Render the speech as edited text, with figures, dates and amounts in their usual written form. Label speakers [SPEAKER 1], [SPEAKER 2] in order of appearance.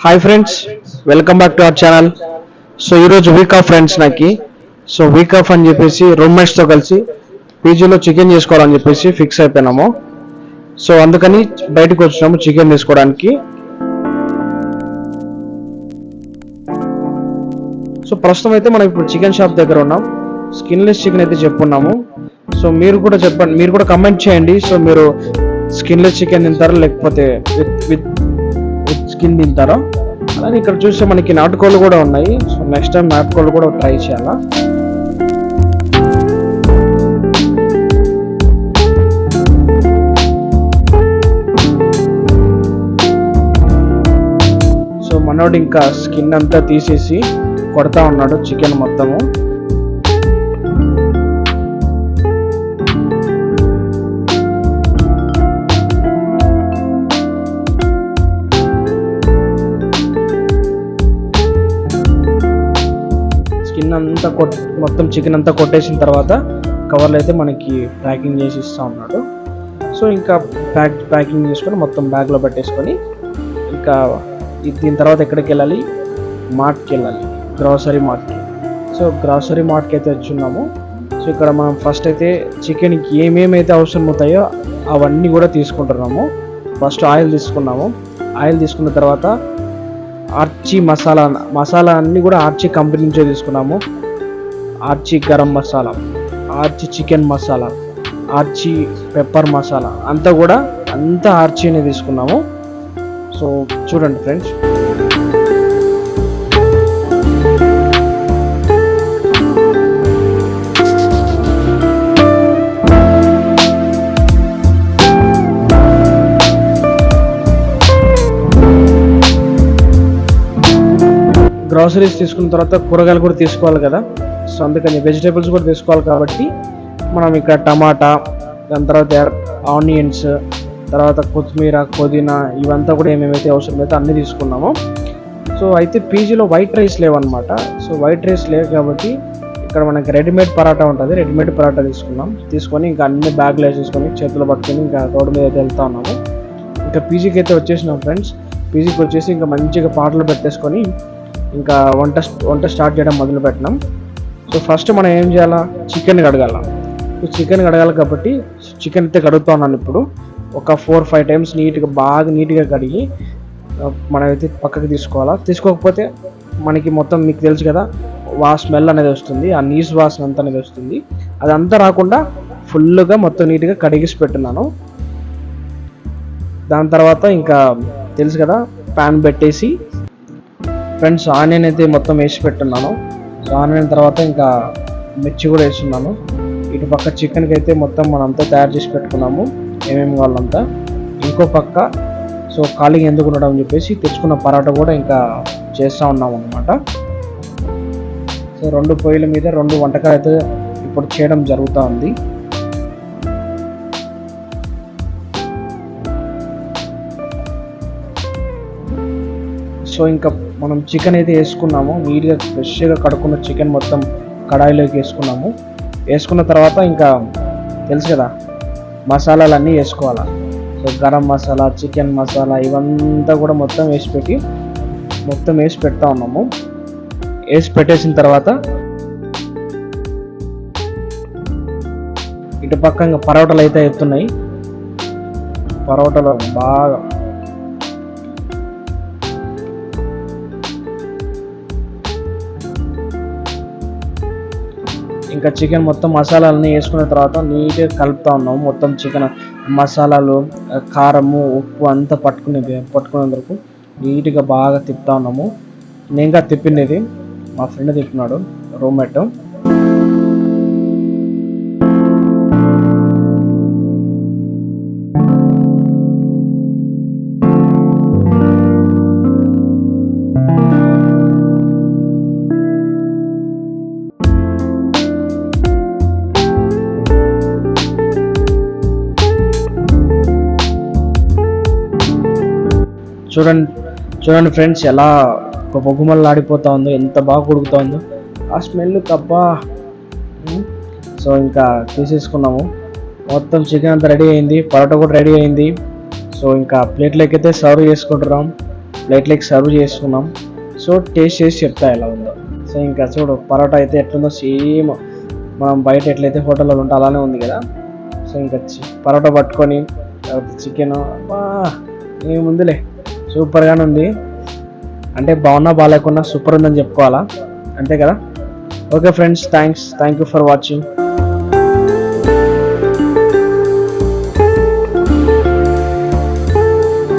[SPEAKER 1] Hi friends, welcome back to our channel. So ఈరోజు week off friends నాకు. So week off అని చెప్పేసి రూమ్మేట్స్తో కలిసి పీజీలో చికెన్ చేసుకోవాలని చెప్పేసి ఫిక్స్ అయిపోయినాము. సో అందుకని బయటకు వచ్చినాము చికెన్ తీసుకోవడానికి. సో ప్రస్తుతం అయితే మనం ఇప్పుడు చికెన్ షాప్ దగ్గర ఉన్నాం. స్కిన్లెస్ చికెన్ అయితే చెప్పుకున్నాము. సో మీరు కూడా చెప్పండి, మీరు కూడా కమెంట్ చేయండి. సో మీరు స్కిన్లెస్ చికెన్ తింటారా లేకపోతే విత్ స్కిన్ తింటారా? అలానే ఇక్కడ చూస్తే మనకి నాటుకోళ్ళు కూడా ఉన్నాయి. సో నెక్స్ట్ టైం నాటుకోళ్ళు కూడా ట్రై చేయాలా. సో మనోడు ఇంకా స్కిన్ అంతా తీసేసి కొడతా ఉన్నాడు చికెన్ మొత్తము. అంతా మొత్తం చికెన్ అంతా కొట్టేసిన తర్వాత కవర్లో అయితే మనకి ప్యాకింగ్ చేసి ఇస్తూ ఉన్నాడు. సో ఇంకా ప్యాకింగ్ చేసుకొని మొత్తం బ్యాగ్లో పెట్టేసుకొని ఇంకా దీని తర్వాత ఎక్కడికి వెళ్ళాలి? మార్ట్కి వెళ్ళాలి, గ్రాసరీ మార్ట్కి. సో గ్రాసరీ మార్ట్కి అయితే వచ్చున్నాము. సో ఇక్కడ మనం ఫస్ట్ అయితే చికెన్కి ఏమేమైతే అవసరం అవుతాయో అవన్నీ కూడా తీసుకుంటున్నాము. ఫస్ట్ ఆయిల్ తీసుకున్నాము. ఆయిల్ తీసుకున్న తర్వాత ఆర్చి మసాలా అన్నీ కూడా ఆర్చి కంపెనీ నుంచే తీసుకున్నాము. ఆర్చి గరం మసాలా, ఆర్చి చికెన్ మసాలా, ఆర్చి పెప్పర్ మసాలా అంతా ఆర్చీనే తీసుకున్నాము. సో చూడండి ఫ్రెండ్స్, గ్రాసరీస్ తీసుకున్న తర్వాత కూరగాయలు కూడా తీసుకోవాలి కదా. సో అందుకని వెజిటేబుల్స్ కూడా తీసుకోవాలి కాబట్టి మనం ఇక్కడ టమాటా, దాని తర్వాత ఆనియన్స్, తర్వాత కొత్తిమీర, పుదీనా ఇవంతా కూడా ఏమేమైతే అవసరమైతే అన్నీ తీసుకున్నాము. సో అయితే పీజీలో వైట్ రైస్ లేవన్నమాట. సో వైట్ రైస్ లేవు కాబట్టి ఇక్కడ మనకి రెడీమేడ్ పరాటా ఉంటుంది. రెడీమేడ్ పరాటా తీసుకొని ఇంకా అన్ని బ్యాగ్లో వేసేసుకొని చేతులు పట్టుకొని ఇంకా రోడ్డు మీద అయితే వెళ్తా ఉన్నాము. ఇంకా పీజీకి అయితే వచ్చేసినాం ఫ్రెండ్స్. పీజీకి వచ్చేసి ఇంకా మంచిగా పాటలు పెట్టేసుకొని ఇంకా వంట స్టార్ట్ చేయడం మొదలు పెట్టినాం. సో ఫస్ట్ మనం ఏం చేయాలా? చికెన్ కడగాల. చికెన్ కడగాలి కాబట్టి చికెన్ అయితే కడుగుతా ఉన్నాను ఇప్పుడు. ఒక 4-5 టైమ్స్ బాగా నీట్గా కడిగి మనమైతే పక్కకి తీసుకోవాలా. తీసుకోకపోతే మనకి మొత్తం మీకు తెలుసు కదా, స్మెల్ అనేది వస్తుంది, ఆ నీసు వాసన అంతా అనేది వస్తుంది. అదంతా రాకుండా ఫుల్గా మొత్తం నీట్గా కడిగేసి పెట్టున్నాను. దాని తర్వాత ఇంకా తెలుసు కదా, ప్యాన్ పెట్టేసి ఫ్రెండ్స్ ఆనియన్ అయితే మొత్తం వేసి పెట్టున్నాను. సో ఆనియన్ తర్వాత ఇంకా మిర్చి కూడా వేస్తున్నాను. ఇటు పక్క చికెన్కి అయితే మొత్తం మనంతా తయారు చేసి పెట్టుకున్నాము ఏమేమి కావాలంతా. ఇంకో పక్క సో ఖాళీగా ఎందుకు ఉండడం అని చెప్పేసి తెచ్చుకున్న పరాటా కూడా ఇంకా చేస్తూ ఉన్నాము అన్నమాట. సో 2 పొయ్యిల మీద 2 వంటకాలు అయితే ఇప్పుడు చేయడం జరుగుతూ ఉంది. సో ఇంకా మనం చికెన్ అయితే వేసుకున్నాము. నీట్గా ఫ్రెష్గా కడుక్కున్న చికెన్ మొత్తం కడాయిలోకి వేసుకున్నాము. వేసుకున్న తర్వాత ఇంకా తెలుసు కదా, మసాలాలన్నీ వేసుకోవాలి. సో గరం మసాలా, చికెన్ మసాలా ఇవంతా కూడా మొత్తం వేసి పెడతా ఉన్నాము. వేసి పెట్టేసిన తర్వాత ఇటు పక్క ఇంకా పరోటాలు అయితే ఎత్తున్నాయి. పరోటాలు బాగా ఇంకా చికెన్ మొత్తం మసాలాలని వేసుకున్న తర్వాత నీట్గా కలుపుతా ఉన్నాము. మొత్తం చికెన్ మసాలాలు, కారము, ఉప్పు అంతా పట్టుకునే వరకు నీట్గా బాగా తిప్పుతా ఉన్నాము. నేనుగా తిప్పిండేది, మా ఫ్రెండ్ తిప్పినాడు, రూమ్మేట్. చూడండి ఫ్రెండ్స్, ఎలా పొగుమల్లాడిపోతా ఉందో, ఎంత బాగా ఉడుకుతా ఉందో. ఆ స్మెల్ తప్ప. సో ఇంకా తీసేసుకున్నాము. మొత్తం చికెన్ అంతా రెడీ అయింది, పరోటా కూడా రెడీ అయింది. సో ఇంకా ప్లేట్లోకి అయితే సర్వ్ చేసుకుంటున్నాం. ప్లేట్లకి సర్వ్ చేసుకున్నాం. సో టేస్ట్ చేసి చెప్తా ఎలా ఉందో. సో ఇంకా చూడు పరోటా అయితే ఎట్లుందో సేమ్ మనం బయట ఎట్లయితే హోటల్లో ఉంటే అలానే ఉంది కదా. సో ఇంకా పరోటా పట్టుకొని తర్వాత చికెన్ ఏముందిలే సూపర్గానే ఉంది. అంటే బాగున్నా బాగాలేకున్నా సూపర్ ఉందని చెప్పుకోవాలా, అంతే కదా. Okay friends, thank you for watching.